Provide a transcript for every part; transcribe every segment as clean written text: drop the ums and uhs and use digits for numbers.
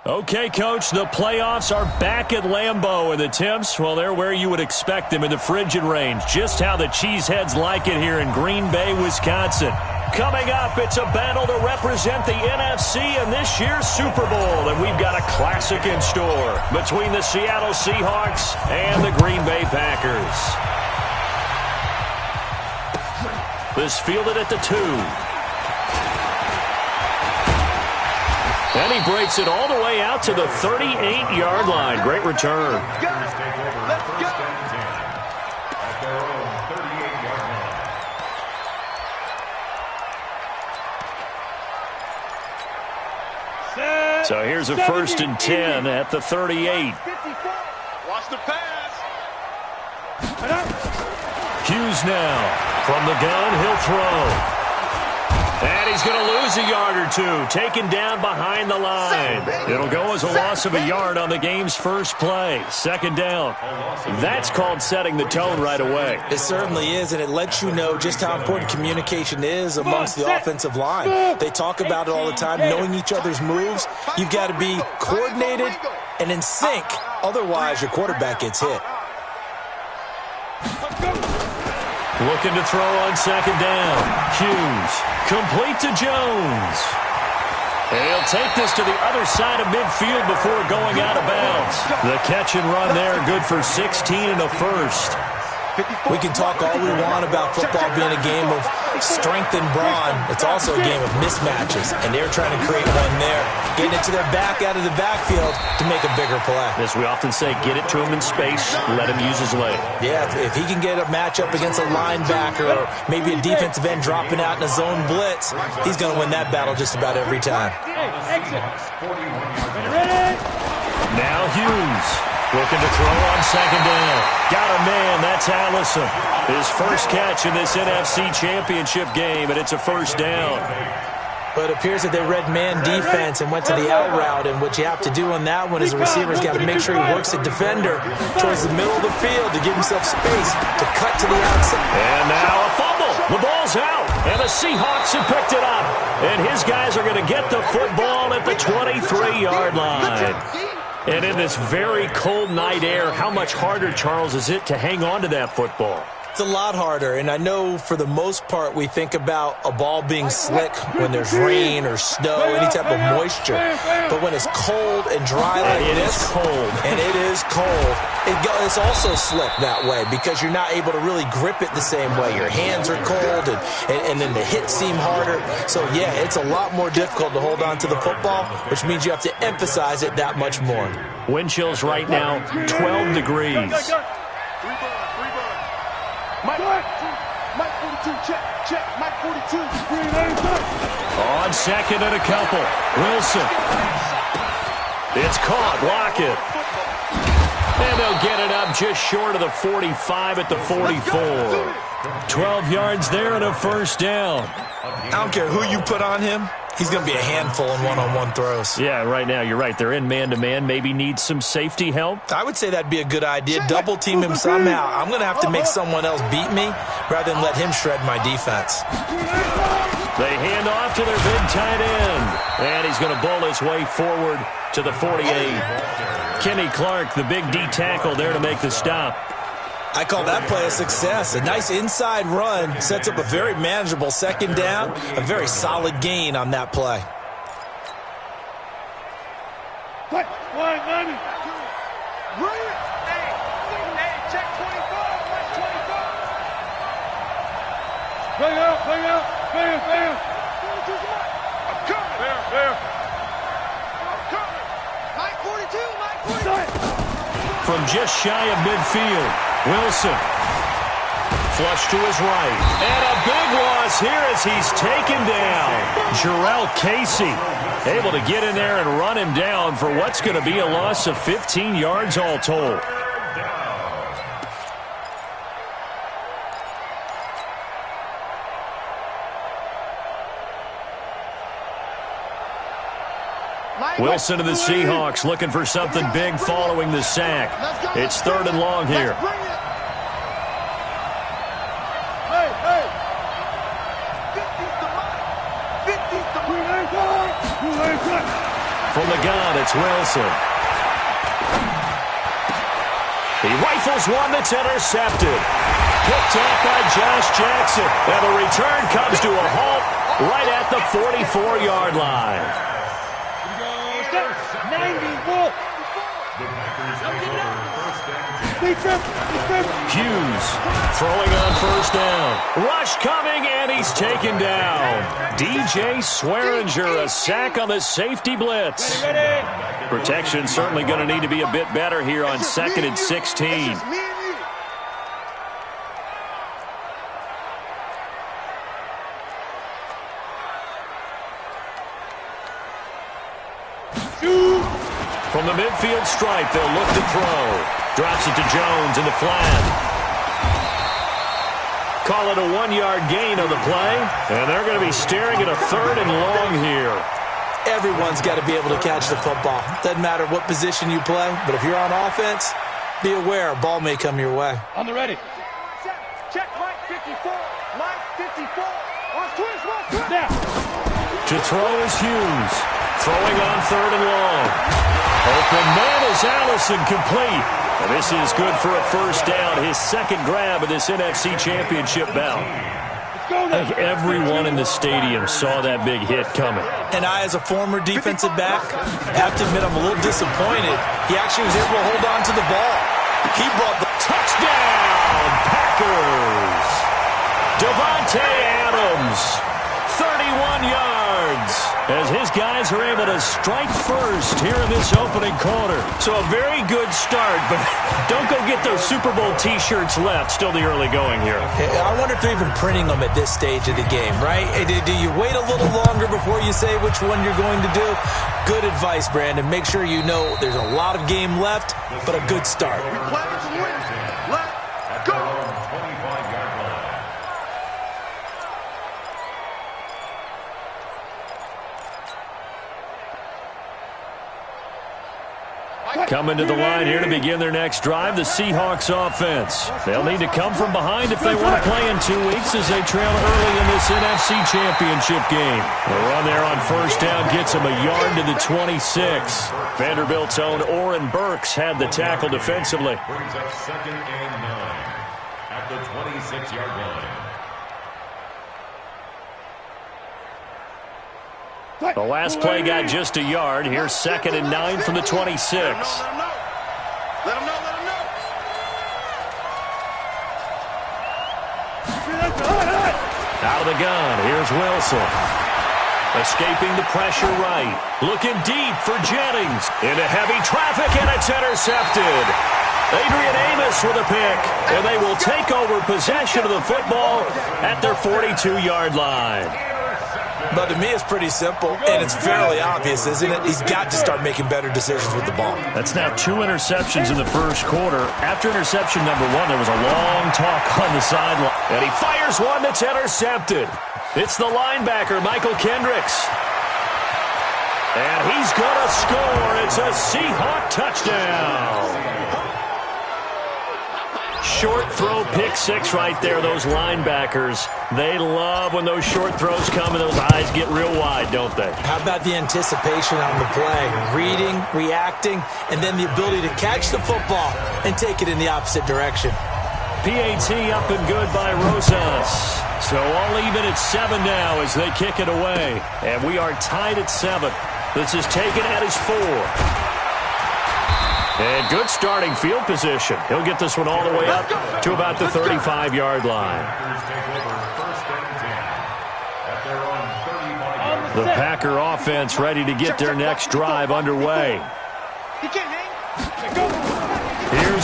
Okay, Coach, the playoffs are back at Lambeau, and the temps, well, they're where you would expect them in the frigid range. Just how the Cheeseheads like it here in Green Bay, Wisconsin. Coming up, it's a battle to represent the NFC in this year's Super Bowl, and we've got a classic in store between the Seattle Seahawks and the Green Bay Packers. This fielded at the 2. And he breaks it all the way out to the 38-yard line. Great return. Let's go. So here's a 1st and 10 at the 38. Watch the pass. Hughes now. From the gun, he'll throw. And he's going to lose a yard or two, taken down behind the line. It'll go as a loss of a yard on the game's first play. 2nd down. That's called setting the tone right away. It certainly is, and it lets you know just how important communication is amongst the offensive line. They talk about it all the time, knowing each other's moves. You've got to be coordinated and in sync. Otherwise, your quarterback gets hit. Looking to throw on 2nd down. Hughes, complete to Jones. And he'll take this to the other side of midfield before going out of bounds. The catch and run there, good for 16 and a first. We can talk all we want about football being a game of strength and brawn. It's also a game of mismatches, and they're trying to create one there, getting it to their back out of the backfield to make a bigger play. As we often say, get it to him in space, let him use his leg. Yeah, if he can get a matchup against a linebacker or maybe a defensive end dropping out in a zone blitz, he's going to win that battle just about every time. Now Hughes. Looking to throw on 2nd down. Got a man, that's Allison. His first catch in this NFC Championship game, and it's a 1st down. But it appears that they read man defense and went to the out route, and what you have to do on that one is the receiver's got to make sure he works the defender towards the middle of the field to give himself space to cut to the outside. And now a fumble. The ball's out, and the Seahawks have picked it up. And his guys are going to get the football at the 23-yard line. And in this very cold night air, how much harder, Charles, is it to hang on to that football? It's a lot harder, and I know for the most part we think about a ball being slick when there's rain or snow, any type of moisture. But when it's cold and dry like this, it's also slick that way because you're not able to really grip it the same way. Your hands are cold, and then the hits seem harder. So, yeah, it's a lot more difficult to hold on to the football, which means you have to emphasize it that much more. Wind chills right now, 12 degrees. Mike 42, check, Mike 42. On 2nd and a couple. Wilson. It's caught, Lockett. And they'll get it up just short of the 45 at the 44. 12 yards there and a 1st down. I don't care who you put on him. He's going to be a handful in one-on-one throws. Yeah, right now, you're right. They're in man-to-man. Maybe need some safety help. I would say that'd be a good idea. Double-team him somehow. I'm going to have to make someone else beat me rather than let him shred my defense. They hand off to their big tight end. And he's going to bowl his way forward to the 48. Kenny Clark, the big D tackle there to make the stop. I call that play a success. A nice inside run sets up a very manageable 2nd down, a very solid gain on that play. Check 25, watch 25. Bring out. I'm coming. I'm coming. Mike 42. From just shy of midfield. Wilson, flush to his right, and a big loss here as he's taken down. Jarrell Casey able to get in there and run him down for what's going to be a loss of 15 yards all told. Wilson of the Seahawks looking for something big following the sack. It's 3rd and long here. From the gun, it's Wilson. He rifles one that's intercepted. Picked up by Josh Jackson. And the return comes to a halt right at the 44-yard line. 94. Hughes throwing on first down. Rush coming, and he's taken down. DJ Swearinger, a sack on the safety blitz. Protection certainly going to need to be a bit better here on 2nd and 16. From the midfield stripe, they'll look to throw. Drops it to Jones in the flat. Call it a 1-yard gain on the play. And they're going to be staring at a 3rd and long here. Everyone's got to be able to catch the football. Doesn't matter what position you play, but if you're on offense, be aware a ball may come your way. On the ready. Check Mike 54. Mike 54. On twist, now. To throw is Hughes. Throwing on 3rd and long. Open man is Allison, complete. And this is good for a first down. His 2nd grab of this NFC Championship bout. I think everyone in the stadium saw that big hit coming. And I, as a former defensive back, have to admit I'm a little disappointed. He actually was able to hold on to the ball. He brought the touchdown, Packers. Devontae Adams, 31 yards, as his guys are able to strike first here in this opening quarter. So a very good start, but don't go get those Super Bowl T-shirts left. Still the early going here. I wonder if they're even printing them at this stage of the game, right? Do you wait a little longer before you say which one you're going to do? Good advice, Brandon. Make sure you know there's a lot of game left, but a good start. Let's go. Coming to the line here to begin their next drive, the Seahawks offense. They'll need to come from behind if they want to play in 2 weeks as they trail early in this NFC Championship game. The run there on first down gets them a yard to the 26. Vanderbilt's own Oren Burks had the tackle defensively. Brings up 2nd and 9 at the 26-yard line. The last play got just a yard. Here's 2nd and 9 from the 26. Let him know. Out of the gun, here's Wilson. Escaping the pressure right. Looking deep for Jennings. Into heavy traffic, and it's intercepted. Adrian Amos with a pick, and they will take over possession of the football at their 42-yard line. But to me, it's pretty simple, and it's fairly obvious, isn't it? He's got to start making better decisions with the ball. That's now 2 interceptions in the first quarter. After interception number 1, there was a long talk on the sideline. And he fires one that's intercepted. It's the linebacker, Michael Kendricks. And he's going to score. It's a Seahawk touchdown. Short throw, pick 6 right there. Those linebackers, they love when those short throws come and those eyes get real wide, don't they? How about the anticipation on the play? Reading, reacting, and then the ability to catch the football and take it in the opposite direction. PAT up and good by Rosas. So all even at 7 now as they kick it away. And we are tied at 7. This is taken at his 4. And good starting field position. He'll get this one all the way up to about the 35-yard line. The Packer offense ready to get their next drive underway. Here's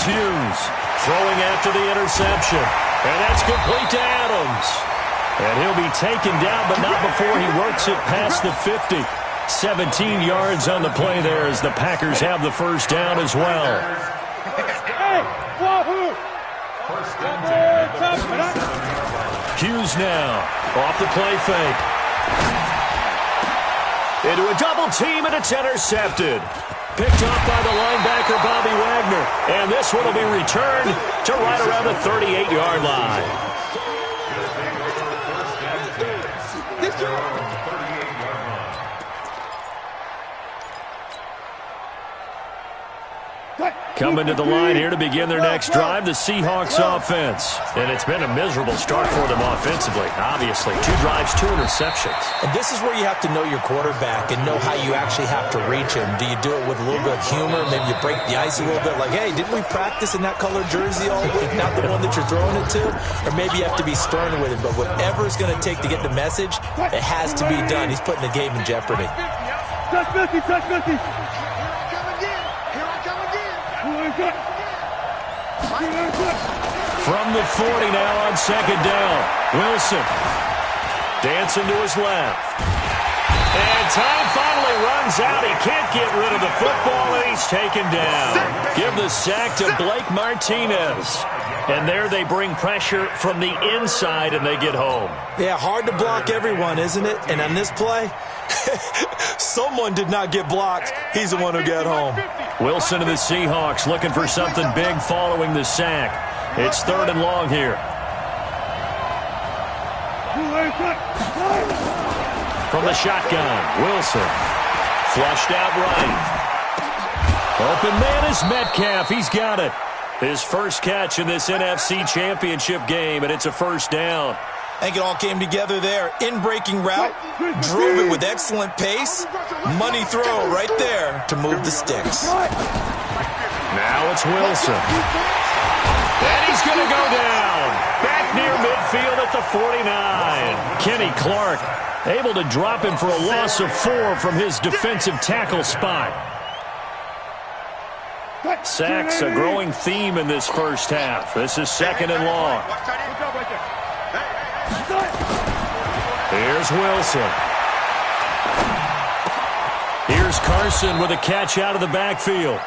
Hughes throwing after the interception. And that's complete to Adams. And he'll be taken down, but not before he works it past the 50. 17 yards on the play there as the Packers have the first down as well. Hughes now off the play fake. Into a double team, and it's intercepted. Picked up by the linebacker, Bobby Wagner. And this one will be returned to right around the 38-yard line. Coming to the line here to begin their next drive, the Seahawks offense. And it's been a miserable start for them offensively, obviously. 2 drives, 2 interceptions. And this is where you have to know your quarterback and know how you actually have to reach him. Do you do it with a little bit of humor? Maybe you break the ice a little bit, like, hey, didn't we practice in that colored jersey all week, not the one that you're throwing it to? Or maybe you have to be stern with him. But whatever it's going to take to get the message, it has to be done. He's putting the game in jeopardy. Touch Milky, touch Milky. From the 40 now on second down. Wilson dancing to his left. And time finally runs out. He can't get rid of the football, and he's taken down. Give the sack to Blake Martinez. And there they bring pressure from the inside, and they get home. Yeah, hard to block everyone, isn't it? And on this play, someone did not get blocked. He's the one who got home. Wilson and the Seahawks looking for something big following the sack. It's 3rd and long here. From the shotgun, Wilson. Flushed out right. Open man is Metcalf. He's got it. His first catch in this NFC Championship game, and it's a first down. I think it all came together there. In-breaking route, drove it with excellent pace. Money throw right there to move the sticks. Now it's Wilson. And he's going to go down. Back near midfield at the 49. Kenny Clark able to drop him for a loss of 4 from his defensive tackle spot. Sacks a growing theme in this first half. This is 2nd and long. Here's Wilson. Here's Carson with a catch out of the backfield.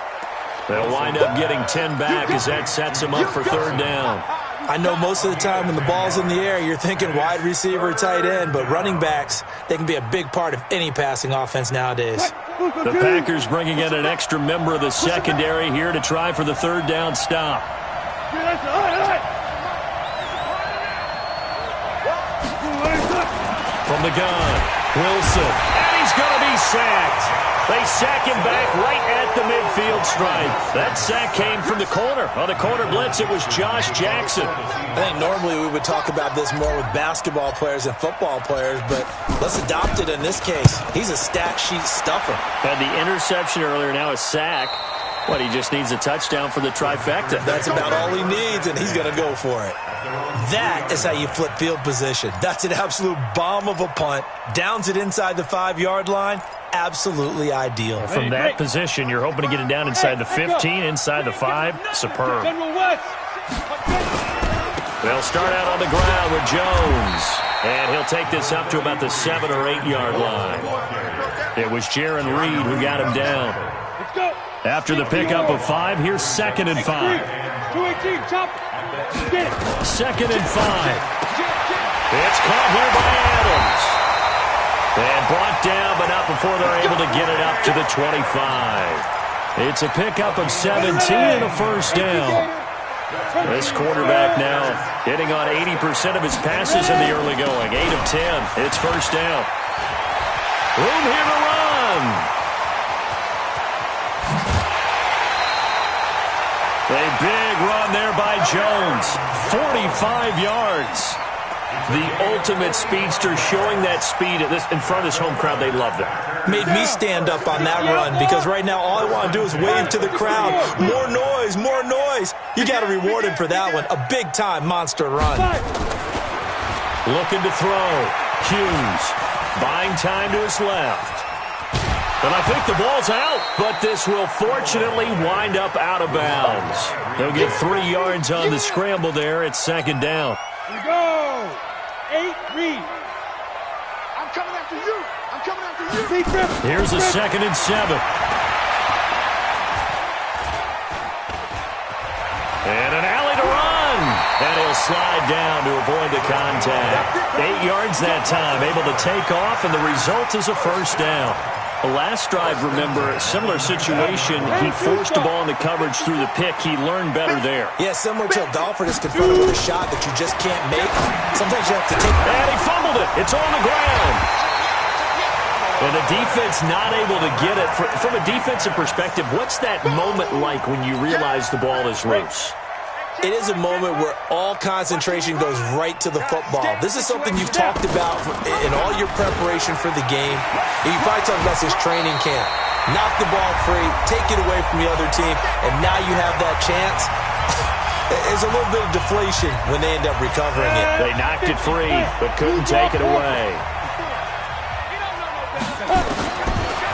They'll wind up getting 10 back as that sets them up for 3rd down. I know most of the time when the ball's in the air, you're thinking wide receiver, tight end, but running backs, they can be a big part of any passing offense nowadays. The Packers bringing in an extra member of the secondary here to try for the 3rd down stop. From the gun, Wilson, and he's going to be sacked. They sack him back right at the midfield stripe. That sack came from the corner. On the corner blitz, it was Josh Jackson. I think normally we would talk about this more with basketball players and football players, but let's adopt it in this case. He's a stat sheet stuffer. Had the interception earlier, now a sack. What, he just needs a touchdown for the trifecta. That's about all he needs, and he's going to go for it. That is how you flip field position. That's an absolute bomb of a punt. Downs it inside the 5-yard line. Absolutely ideal. From that position, you're hoping to get it down inside the 15, inside the 5. Superb. They'll start out on the ground with Jones. And he'll take this up to about the 7 or 8 yard line. It was Jaron Reed who got him down. After the pickup of 5, here's 2nd and 5. 2nd and 5. It's caught here by Adams. And brought down, but not before they're able to get it up to the 25. It's a pickup of 17 and a first down. This quarterback now hitting on 80% of his passes in the early going. 8 of 10. It's first down. Room here to run. A big run there by Jones. 45 yards. The ultimate speedster, showing that speed at this in front of his home crowd. They love that. Made me stand up on that run because right now all I want to do is wave to the crowd. More noise, more noise. You got to reward him for that one. A big-time monster run. Looking to throw. Hughes buying time to his left. And I think the ball's out, but this will fortunately wind up out of bounds. They'll get 3 yards on the scramble there. It's 2nd down. Here we go. 8 Reed. I'm coming after you. I'm coming after you. Here's a 2nd and 7. And an alley to run. And he'll slide down to avoid the contact. 8 yards that time, able to take off, and the result is a first down. The last drive, remember, similar situation. He forced the ball into coverage through the pick. He learned better there. Yeah, similar to a golfer that's confronted with a shot that you just can't make. Sometimes you have to take it. And he fumbled it. It's on the ground. And the defense not able to get it. From a defensive perspective, what's that moment like when you realize the ball is loose? It is a moment where all concentration goes right to the football. This is something you've talked about in all your preparation for the game. You probably talked about this training camp. Knock the ball free, take it away from the other team, and now you have that chance. There's a little bit of deflation when they end up recovering it. They knocked it free, but couldn't take it away.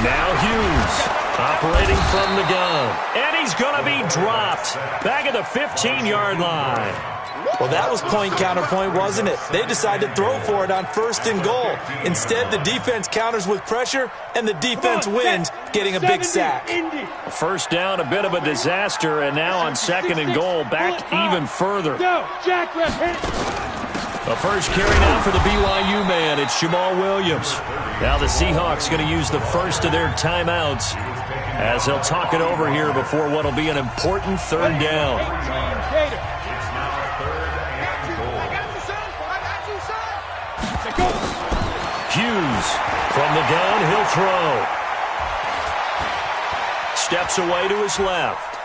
Now Hughes operating from the gun. And he's going to be dropped back at the 15-yard line. Well, that was point counterpoint, wasn't it? They decided to throw for it on 1st and goal. Instead, the defense counters with pressure, and the defense wins, getting a big sack. First down, a bit of a disaster, and now on 2nd and goal, back even further. The first carry now for the BYU man. It's Jamal Williams. Now the Seahawks going to use the first of their timeouts as they'll talk it over here before what will be an important 3rd down. Hughes from the gun, he'll throw. Steps away to his left.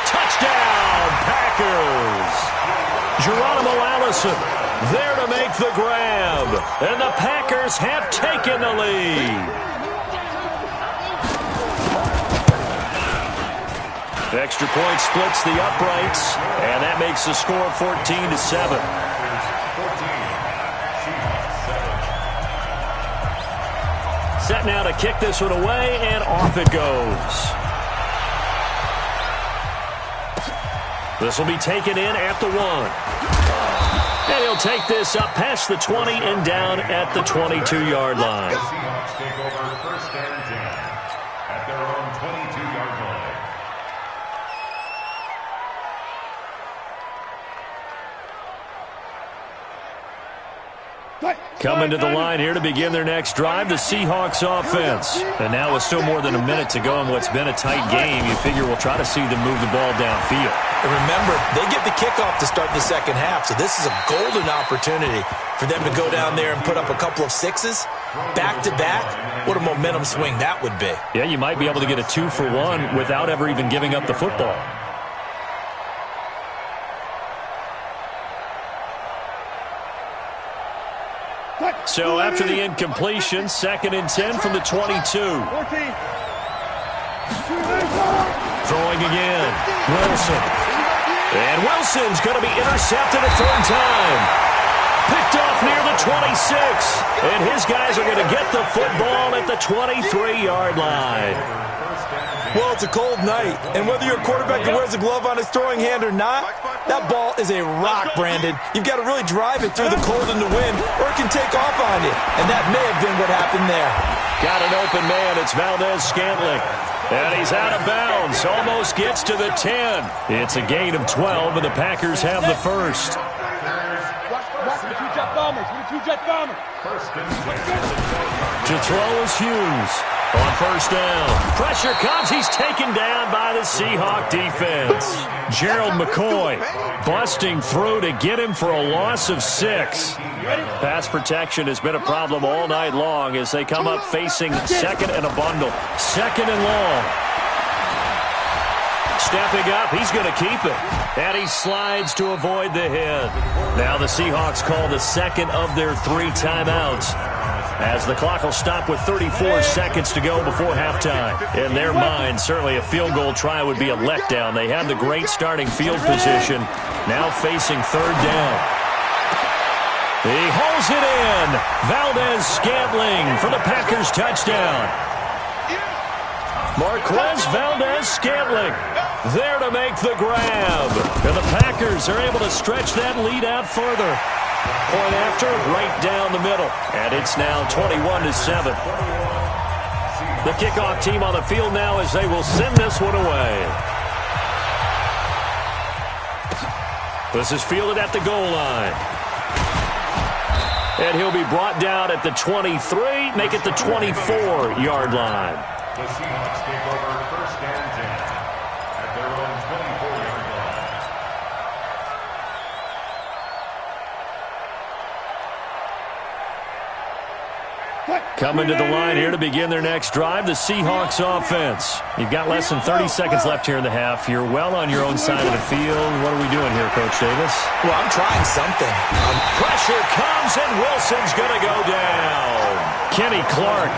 Touchdown, Packers! Geronimo Allison there to make the grab. And the Packers have taken the lead. Extra point splits the uprights, and that makes the score 14-7. Set now to kick this one away, and off it goes. This will be taken in at the 1. And he'll take this up past the 20 and down at the 22-yard line. The Seahawks take over 1st and 10 at their own 22-yard line. Coming to the line here to begin their next drive, the Seahawks offense. And now with still more than a minute to go in what's been a tight game, you figure we'll try to see them move the ball downfield. And remember, they get the kickoff to start the 2nd half, so this is a golden opportunity for them to go down there and put up a couple of 6s back-to-back. What a momentum swing that would be. Yeah, you might be able to get a 2-for-1 without ever even giving up the football. So after the incompletion, 2nd and 10 from the 22. Throwing again. Wilson. And Wilson's going to be intercepted a 3rd time. Picked off near the 26. And his guys are going to get the football at the 23-yard line. Well, it's a cold night, and whether you're a quarterback that wears a glove on his throwing hand or not, that ball is a rock, Brandon. You've got to really drive it through the cold and the wind, or it can take off on you. And that may have been what happened there. Got an open man. It's Valdez-Scantling. And he's out of bounds. Almost gets to the 10. It's a gain of 12, and the Packers have the first. To throw is Hughes on 1st down. Pressure comes. He's taken down by the Seahawk defense. Gerald McCoy busting through to get him for a loss of 6. Pass protection has been a problem all night long as they come up facing 2nd and a bundle. 2nd and long. Stepping up, he's going to keep it. And he slides to avoid the hit. Now the Seahawks call the 2nd of their 3 timeouts, as the clock will stop with 34 seconds to go before halftime. In their mind, certainly a field goal try would be a letdown. They have the great starting field position, now facing 3rd down. He holds it in. Valdez-Scantling for the Packers touchdown. Marquez Valdez-Scantling there to make the grab. And the Packers are able to stretch that lead out further. Point after, right down the middle. And it's now 21-7. The kickoff team on the field now as they will send this one away. This is fielded at the goal line. And he'll be brought down at the 23, make it the 24-yard line. The Seahawks take over 1st and 10 at their own 24-yard line. Coming to the line here to begin their next drive, the Seahawks offense. You've got less than 30 seconds left here in the half. You're well on your own side of the field. What are we doing here, Coach Davis? Well, I'm trying something. Pressure comes, and Wilson's going to go down. Kenny Clark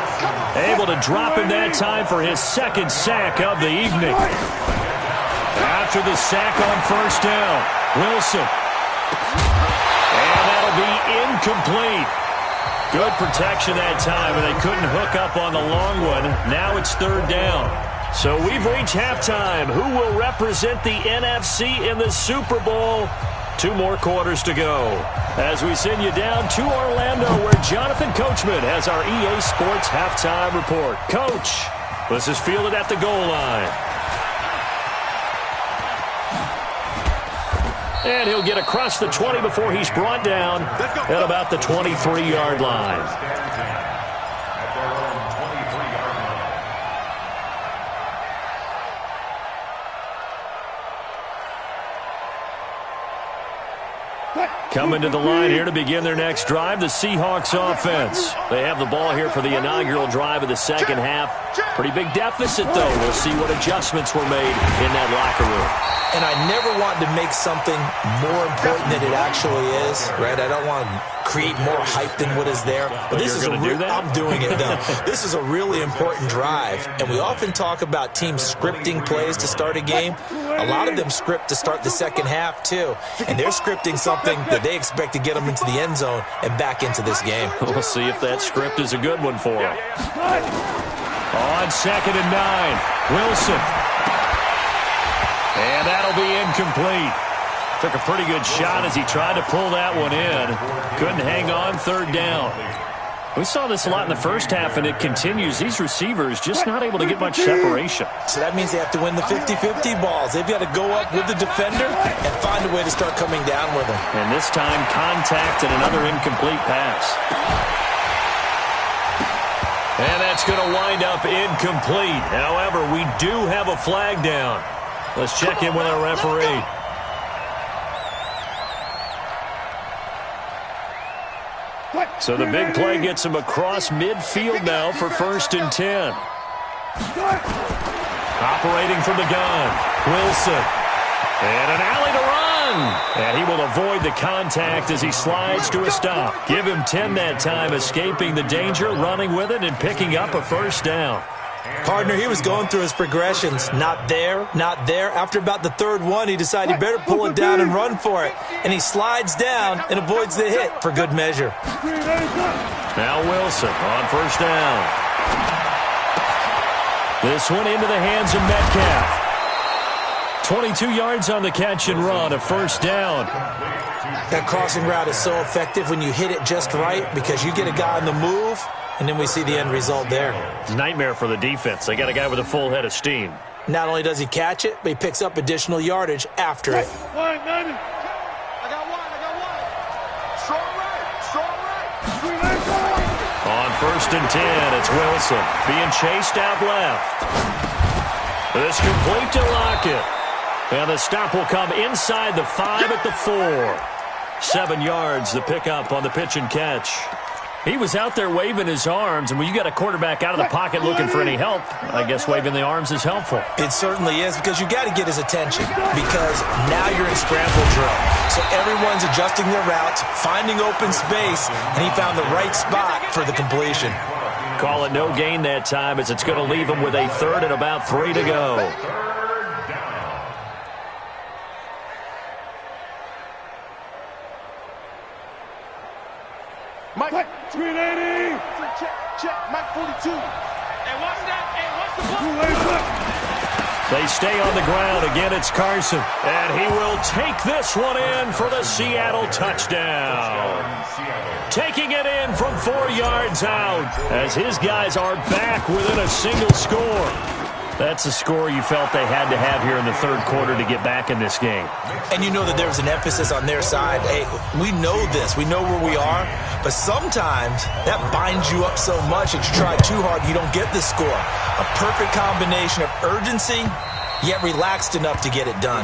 able to drop him that time for his second sack of the evening. After the sack on first down, Wilson. And that'll be incomplete. Good protection that time, and they couldn't hook up on the long one. Now it's third down. So we've reached halftime. Who will represent the NFC in the Super Bowl? 2 more quarters to go. As we send you down to Orlando, where Jonathan Coachman has our EA Sports halftime report. Coach, this is fielded at the goal line. And he'll get across the 20 before he's brought down at about the 23-yard line. Coming to the line here to begin their next drive, the Seahawks offense. They have the ball here for the inaugural drive of the second half. Pretty big deficit, though. We'll see what adjustments were made in that locker room. And I never want to make something more important than it actually is, right? I don't want to create more hype than what is there. But this is I'm doing it, though. This is a really important drive. And we often talk about teams scripting plays to start a game. A lot of them script to start the second half, too. And they're scripting something that they expect to get them into the end zone and back into this game. We'll see if that script is a good one for them. On 2nd and 9, Wilson. And that'll be incomplete. Took a pretty good shot as he tried to pull that one in. Couldn't hang on, third down. We saw this a lot in the first half, and it continues. These receivers just not able to get much separation. So that means they have to win the 50-50 balls. They've got to go up with the defender and find a way to start coming down with them. And this time, contact and another incomplete pass. And that's going to wind up incomplete. However, we do have a flag down. Let's check in with our referee. So the big play gets him across midfield now for 1st and 10. Operating from the gun, Wilson. And an alley to run. And he will avoid the contact as he slides to a stop. Give him 10 that time, escaping the danger, running with it, and picking up a first down. Partner, he was going through his progressions. Not there, not there. After about the third one, he decided he better pull it down and run for it. And he slides down and avoids the hit for good measure. Now Wilson on first down. This one into the hands of Metcalf. 22 yards on the catch and run, a first down. That crossing route is so effective when you hit it just right because you get a guy on the move, and then we see the end result there. It's a nightmare for the defense. They got a guy with a full head of steam. Not only does he catch it, but he picks up additional yardage after it. I got one. Strong right. On 1st and 10, it's Wilson being chased out left. This complete to Lockett. And the stop will come inside the 5 at the 4. 7 yards, the pickup on the pitch and catch. He was out there waving his arms, and when you got a quarterback out of the pocket looking for any help, I guess waving the arms is helpful. It certainly is, because you got to get his attention, because now you're in scramble drill. So everyone's adjusting their routes, finding open space, and he found the right spot for the completion. Call it no gain that time, as it's going to leave him with a 3rd and about 3 to go. Mike, 380. Check. Mike 42. And what's that? And what's the ball? They stay on the ground. Again, it's Carson. And he will take this one in for the Seattle touchdown. Taking it in from 4 yards out as his guys are back within a single score. That's a score you felt they had to have here in the third quarter to get back in this game. And you know that there was an emphasis on their side. Hey, we know this. We know where we are. But sometimes that binds you up so much that you try too hard, you don't get the score. A perfect combination of urgency, yet relaxed enough to get it done.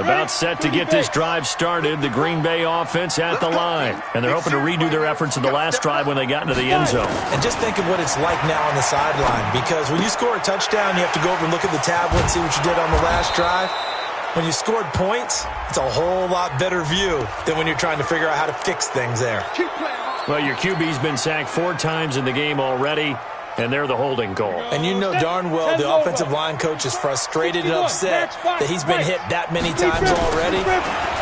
About set to get this drive started. The Green Bay offense at the line. And they're hoping to redo their efforts in the last drive when they got into the end zone. And just think of what it's like now on the sideline. Because when you score a touchdown, you have to go over and look at the tablet and see what you did on the last drive. When you scored points, it's a whole lot better view than when you're trying to figure out how to fix things there. Well, your QB's been sacked 4 times in the game already, and they're the holding call. And you know darn well the offensive line coach is frustrated and upset that he's been hit that many times already.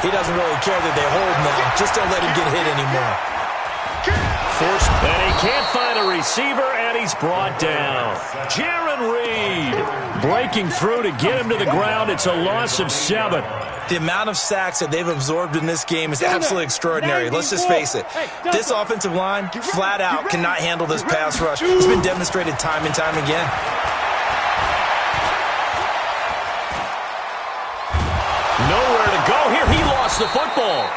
He doesn't really care that they hold now. Just don't let him get hit anymore. Forced, and he can't find a receiver, and he's brought down. Jaron Reed breaking through to get him to the ground. It's a loss of 7. The amount of sacks that they've absorbed in this game is absolutely extraordinary. Let's just face it. This offensive line, flat out, cannot handle this pass rush. It's been demonstrated time and time again. Nowhere to go here. He lost the football.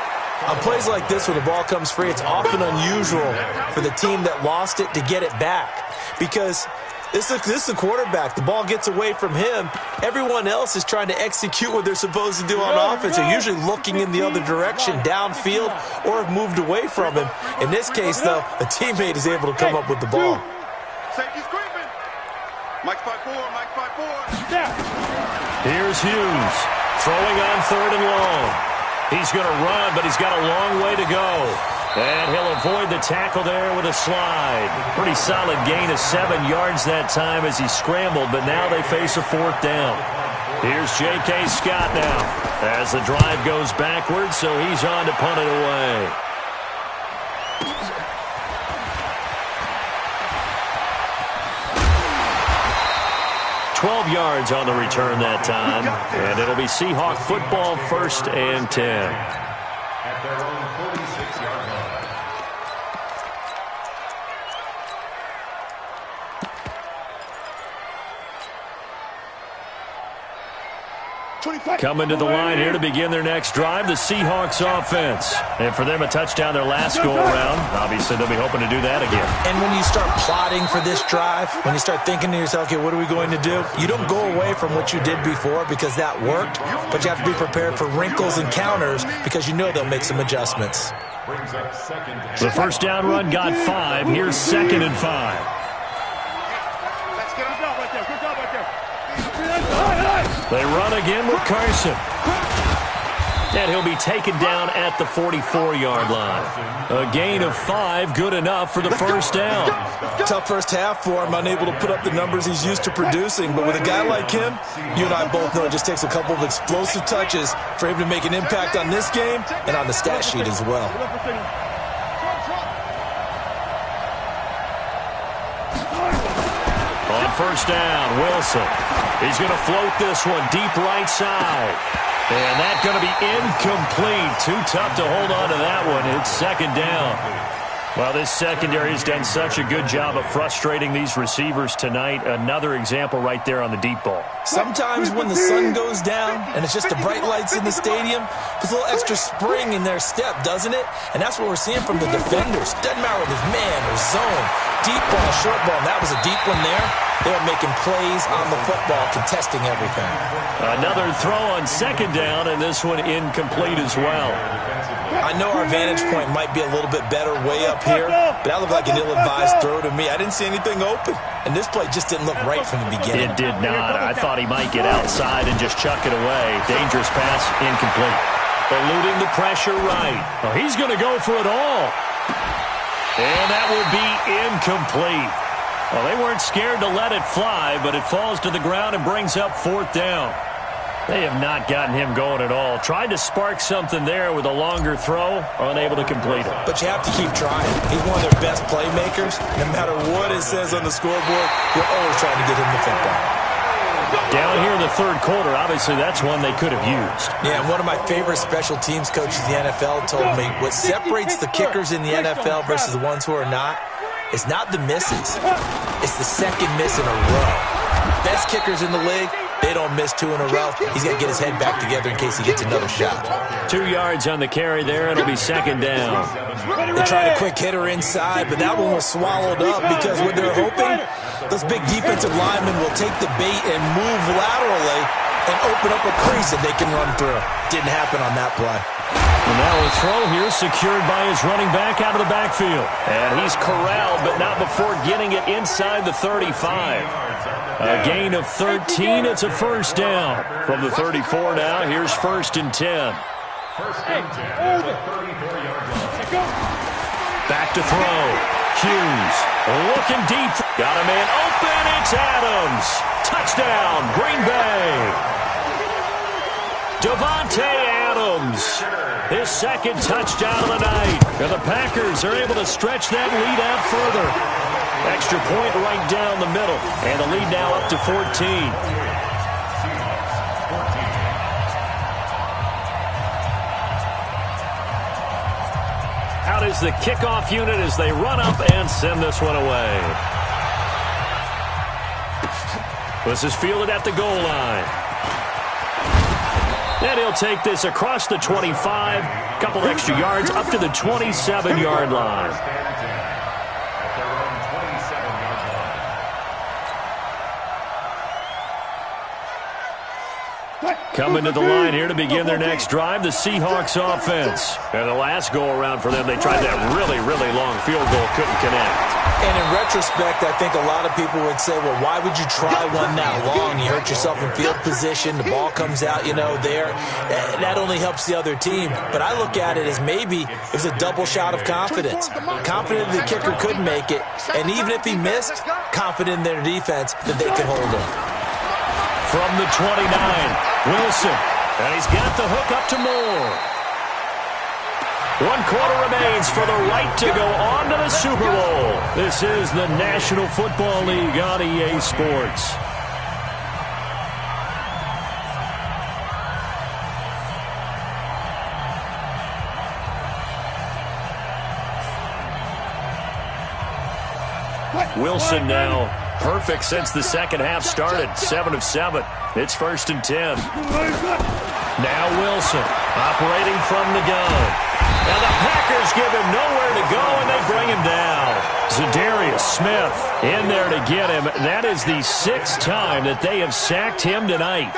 On plays like this where the ball comes free, it's often unusual for the team that lost it to get it back. Because this is the quarterback. The ball gets away from him. Everyone else is trying to execute what they're supposed to do on offense. They're usually looking in the other direction, downfield, or have moved away from him. In this case, though, a teammate is able to come up with the ball. Safety screaming. Mike's 5-4, Mike's 5-4. Here's Hughes throwing on 3rd and long. He's going to run, but he's got a long way to go. And he'll avoid the tackle there with a slide. Pretty solid gain of 7 yards that time as he scrambled, but now they face a 4th down. Here's J.K. Scott now as the drive goes backwards, so he's on to punt it away. yards on the return that time. And it'll be Seahawk football, 1st and 10. At their own 46-yard line. Coming to the line here to begin their next drive, the Seahawks offense. And for them, a touchdown their last go-around. Obviously, they'll be hoping to do that again. And when you start plotting for this drive, when you start thinking to yourself, okay, what are we going to do? You don't go away from what you did before because that worked, but you have to be prepared for wrinkles and counters because you know they'll make some adjustments. The first down run got 5. Here's 2nd and 5. Let's get him down right there. Good job right there. They run again with Carson. And he'll be taken down at the 44-yard line. A gain of 5, good enough for the first down. Tough first half for him, unable to put up the numbers he's used to producing. But with a guy like him, you and I both know it just takes a couple of explosive touches for him to make an impact on this game and on the stat sheet as well. On first down, Wilson. He's going to float this one deep right side. And that's going to be incomplete. Too tough to hold on to that one. It's 2nd down. Well, this secondary has done such a good job of frustrating these receivers tonight. Another example right there on the deep ball. Sometimes when the sun goes down and it's just the bright lights in the stadium, there's a little extra spring in their step, doesn't it? And that's what we're seeing from the defenders. Doesn't matter whether it's man or zone. Deep ball, short ball, and that was a deep one there. They are making plays on the football, contesting everything. Another throw on 2nd down, and this one incomplete as well. I know our vantage point might be a little bit better way up here, but that looked like an ill-advised throw to me. I didn't see anything open, and this play just didn't look right from the beginning. It did not. I thought he might get outside and just chuck it away. Dangerous pass, incomplete. Eluding the pressure right. Oh, he's going to go for it all. And that will be incomplete. Well, they weren't scared to let it fly, but it falls to the ground and brings up 4th down. They have not gotten him going at all. Tried to spark something there with a longer throw, unable to complete it. But you have to keep trying. He's one of their best playmakers. No matter what it says on the scoreboard, you're always trying to get him the football. Down here in the 3rd quarter, obviously that's one they could have used. Yeah, and one of my favorite special teams coaches in the NFL told me what separates the kickers in the NFL versus the ones who are not is not the misses. It's the 2nd miss in a row. Best kickers in the league, they don't miss 2 in a row. He's got to get his head back together in case he gets another shot. 2 yards on the carry there. It'll be 2nd down. They tried a quick hitter inside, but that one was swallowed up because what they're hoping, those big defensive linemen will take the bait and move laterally and open up a crease that they can run through. Didn't happen on that play. And now a throw here secured by his running back out of the backfield. And he's corralled, but not before getting it inside the 35. A gain of 13. It's a first down. From the 34 now, here's 1st and 10. First and 10 at the 34-yard line. Back to throw. Hughes looking deep. Got a man open. It's Adams. Touchdown, Green Bay. Davante Adams. His 2nd touchdown of the night. And the Packers are able to stretch that lead out further. Extra point right down the middle. And the lead now up to 14. Out is the kickoff unit as they run up and send this one away. This is fielded at the goal line. And he'll take this across the 25. Couple extra yards up to the 27-yard line. Coming to the line here to begin their next drive, the Seahawks offense. And the last go-around for them, they tried that really, really long field goal, couldn't connect. And in retrospect, I think a lot of people would say, well, why would you try one that long? You hurt yourself in field position, the ball comes out, there. That only helps the other team. But I look at it as maybe it was a double shot of confidence. Confident the kicker couldn't make it, and even if he missed, confident in their defense that they could hold him. From the 29, Wilson. And he's got the hook up to Moore. 1 quarter remains for the right to go on to the Super Bowl. This is the National Football League on EA Sports. Wilson now perfect since the second half started. 7 of 7. It's 1st and 10. Now Wilson operating from the gun. And the Packers give him nowhere to go, and they bring him down. Zadarius Smith in there to get him. That is the 6th time that they have sacked him tonight.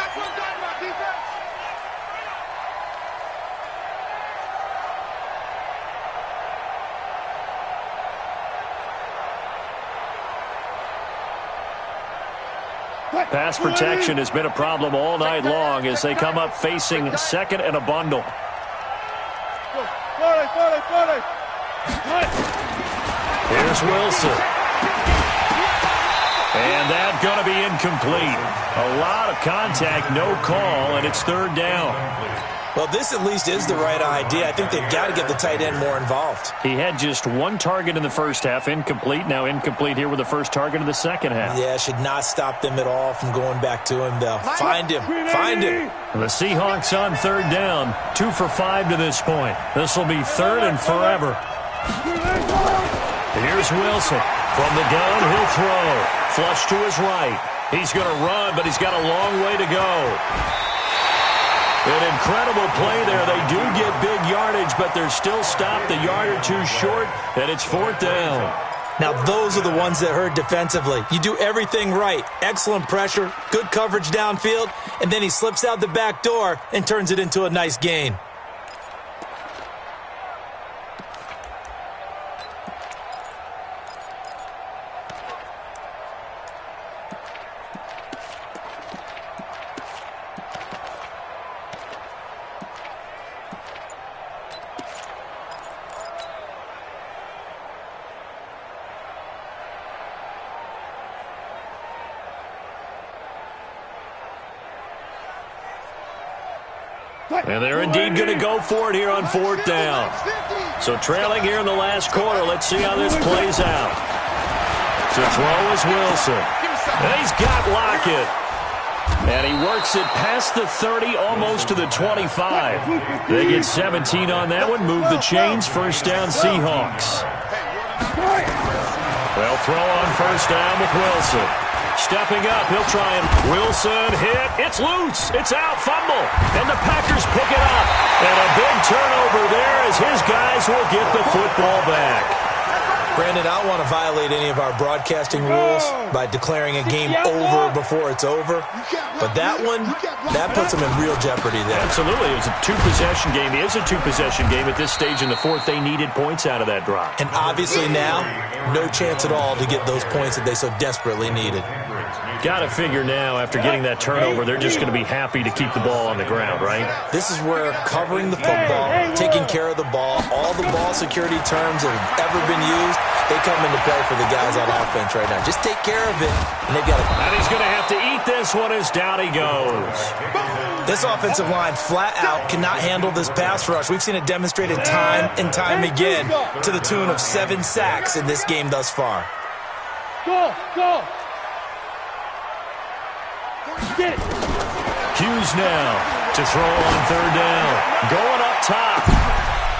Pass protection has been a problem all night long as they come up facing 2nd and a bundle. Here's Wilson. And that's going to be incomplete. A lot of contact, no call, and it's 3rd down. Well, this at least is the right idea. I think they've got to get the tight end more involved. He had just 1 target in the first half, incomplete. Now incomplete here with the first target of the second half. Yeah, should not stop them at all from going back to him, though. Find him. Find him. The Seahawks on 3rd down. 2 for 5 to this point. This will be 3rd and forever. Here's Wilson. From the gun, he'll throw. Flush to his right. He's going to run, but he's got a long way to go. An incredible play there. They do get big yardage, but they're still stopped a yard or 2 short, and it's 4th down. Now, those are the ones that hurt defensively. You do everything right. Excellent pressure, good coverage downfield, and then he slips out the back door and turns it into a nice gain. And they're indeed going to go for it here on 4th down. So trailing here in the last quarter. Let's see how this plays out. To throw is Wilson. And he's got Lockett. And he works it past the 30, almost to the 25. They get 17 on that one. Move the chains. 1st down Seahawks. They'll throw on 1st down with Wilson. Stepping up, he'll try and Wilson hit. It's loose. It's out. Fumble. And the Packers pick it up. And a big turnover there as his guys will get the football back. Brandon, I don't want to violate any of our broadcasting rules by declaring a game over before it's over. But that one, that puts them in real jeopardy there. Absolutely. It was a two-possession game. It is a two-possession game at this stage in the fourth. They needed points out of that drive. And obviously now, no chance at all to get those points that they so desperately needed. Got to figure now, after getting that turnover, they're just going to be happy to keep the ball on the ground, right? This is where covering the football, taking care of the ball, all the ball security terms that have ever been used, they come into play for the guys on offense right now. Just take care of it, and they've got to... And he's going to have to eat this one as down he goes. This offensive line flat out cannot handle this pass rush. We've seen it demonstrated time and time again to the tune of 7 sacks in this game thus far. Go! Get it. Hughes now to throw on third down. Going up top.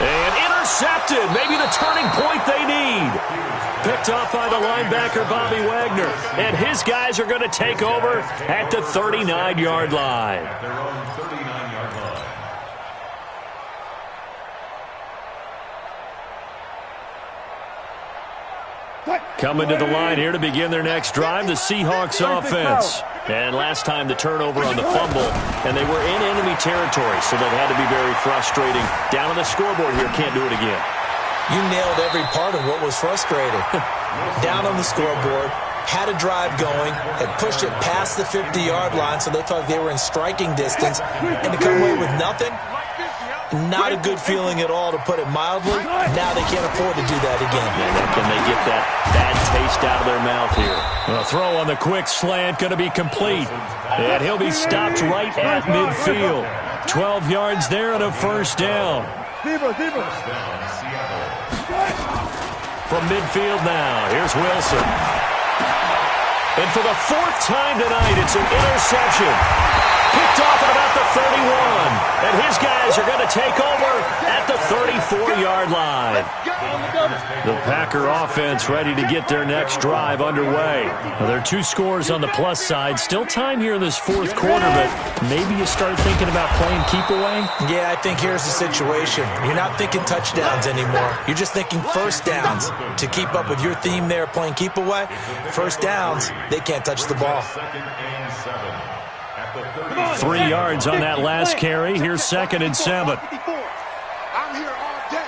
And intercepted. Maybe the turning point they need. Picked off by the linebacker, Bobby Wagner. And his guys are going to take over at the 39-yard line. Their own 39-yard line. Coming to the line here to begin their next drive, the Seahawks offense. And last time the turnover on the fumble, and they were in enemy territory, so that had to be very frustrating. Down on the scoreboard here, can't do it again. You nailed every part of what was frustrating. Down on the scoreboard, had a drive going, had pushed it past the 50-yard line, so they thought they were in striking distance, and to come away with nothing, not a good feeling at all, to put it mildly. Now they can't afford to do that again. And can they get that bad taste out of their mouth here? A throw on the quick slant, going to be complete. And he'll be stopped right at midfield. 12 yards there and a first down. From midfield now, here's Wilson. And for the 4th time tonight, it's an interception. Picked off at about the 31. And his guys are going to take over at the 34-yard line. The Packer offense ready to get their next drive underway. Now, there are 2 scores on the plus side. Still time here in this 4th quarter, but maybe you start thinking about playing keep away? Yeah, I think here's the situation. You're not thinking touchdowns anymore. You're just thinking first downs. To keep up with your theme there, playing keep away, first downs, they can't touch the ball. 3 yards on that last carry. Here's 2nd and 7. I'm here all day.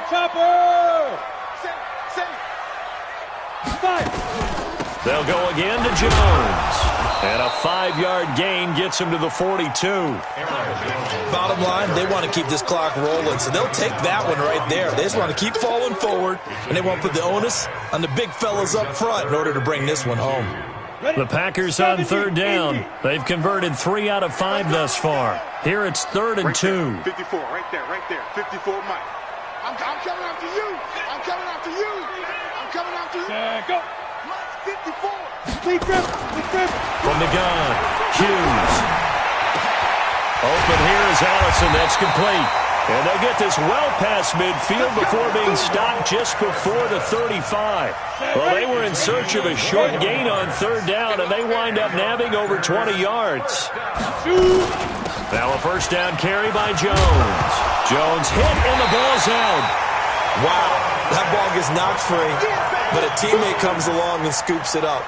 Chopper! They'll go again to Jones. And a 5-yard gain gets him to the 42. Bottom line, they want to keep this clock rolling, so they'll take that one right there. They just want to keep falling forward, and they want to put the onus on the big fellas up front in order to bring this one home. The Packers on 3rd down. They've converted 3 out of 5 thus far. Here it's 3rd and 2. 54, right there. 54, Mike. I'm coming after you. I'm coming after you. Go. 54. Lead grip. From the gun, Hughes. Open here is Allison. That's complete. And they'll get this well past midfield before being stopped just before the 35. Well, they were in search of a short gain on 3rd down, and they wind up nabbing over 20 yards. Now a first down carry by Jones. Jones hit, and the ball's out. Wow, that ball gets knocked free, but a teammate comes along and scoops it up.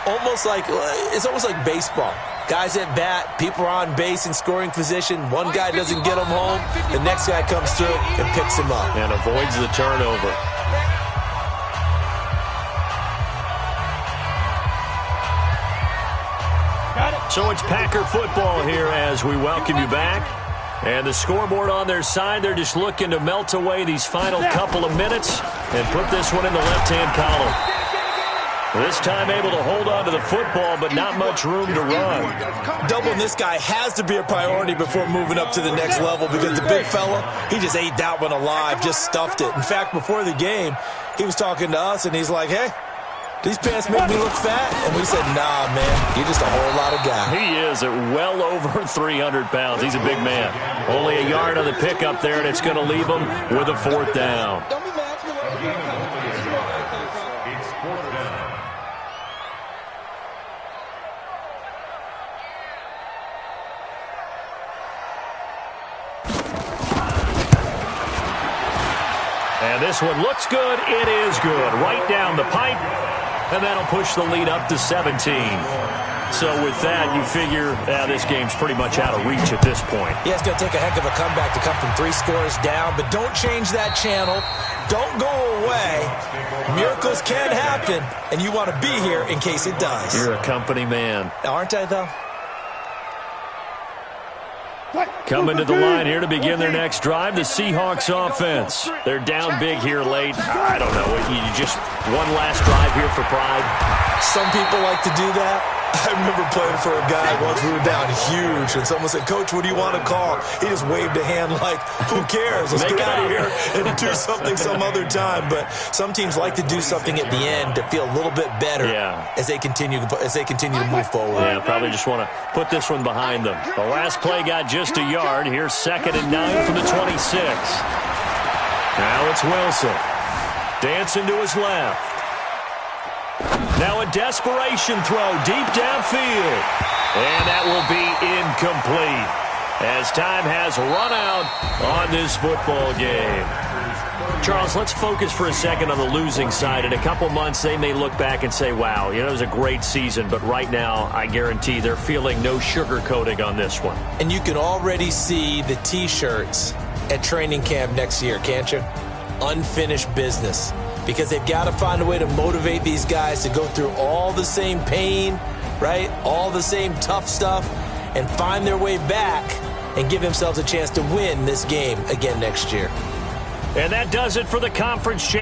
It's almost like baseball. Guys at bat, people are on base in scoring position. One guy doesn't get him home. The next guy comes through and picks him up. And avoids the turnover. So it's Packer football here as we welcome you back. And the scoreboard on their side, they're just looking to melt away these final couple of minutes and put this one in the left-hand column. This time able to hold on to the football, but not much room to run. Doubling this guy has to be a priority before moving up to the next level, because the big fella, he just ate that one alive, just stuffed it. In fact, before the game, he was talking to us, and he's like, hey, these pants make me look fat? And we said, nah, man, you're just a whole lot of guy. He is at well over 300 pounds. He's a big man. Only a yard on the pickup there, and it's going to leave him with a 4th down. It's 4th down. And this one looks good. It is good. Right down the pipe. And that'll push the lead up to 17. So with that, you figure this game's pretty much out of reach at this point. Yeah, it's going to take a heck of a comeback to come from 3 scores down. But don't change that channel. Don't go away. Miracles can happen. And you want to be here in case it does. You're a company man. Aren't I, though? Coming to the line here to begin their next drive, the Seahawks offense. They're down big here late. I don't know. You just one last drive here for pride. Some people like to do that. I remember playing for a guy once. We were down huge, and someone said, "Coach, what do you want to call?" He just waved a hand like, "Who cares? Let's get out of here and do something some other time." But some teams like to do something at the end to feel a little bit better as they continue to move forward. Yeah, probably just want to put this one behind them. The last play got just a yard. Here's 2nd and 9 from the 26. Now it's Wilson. Dancing to his left. Now a desperation throw deep downfield. And that will be incomplete as time has run out on this football game. Charles, let's focus for a second on the losing side. In a couple months, they may look back and say, wow, it was a great season. But right now, I guarantee they're feeling no sugarcoating on this one. And you can already see the T-shirts at training camp next year, can't you? Unfinished business. Because they've got to find a way to motivate these guys to go through all the same pain, right? All the same tough stuff, and find their way back and give themselves a chance to win this game again next year. And that does it for the conference championship.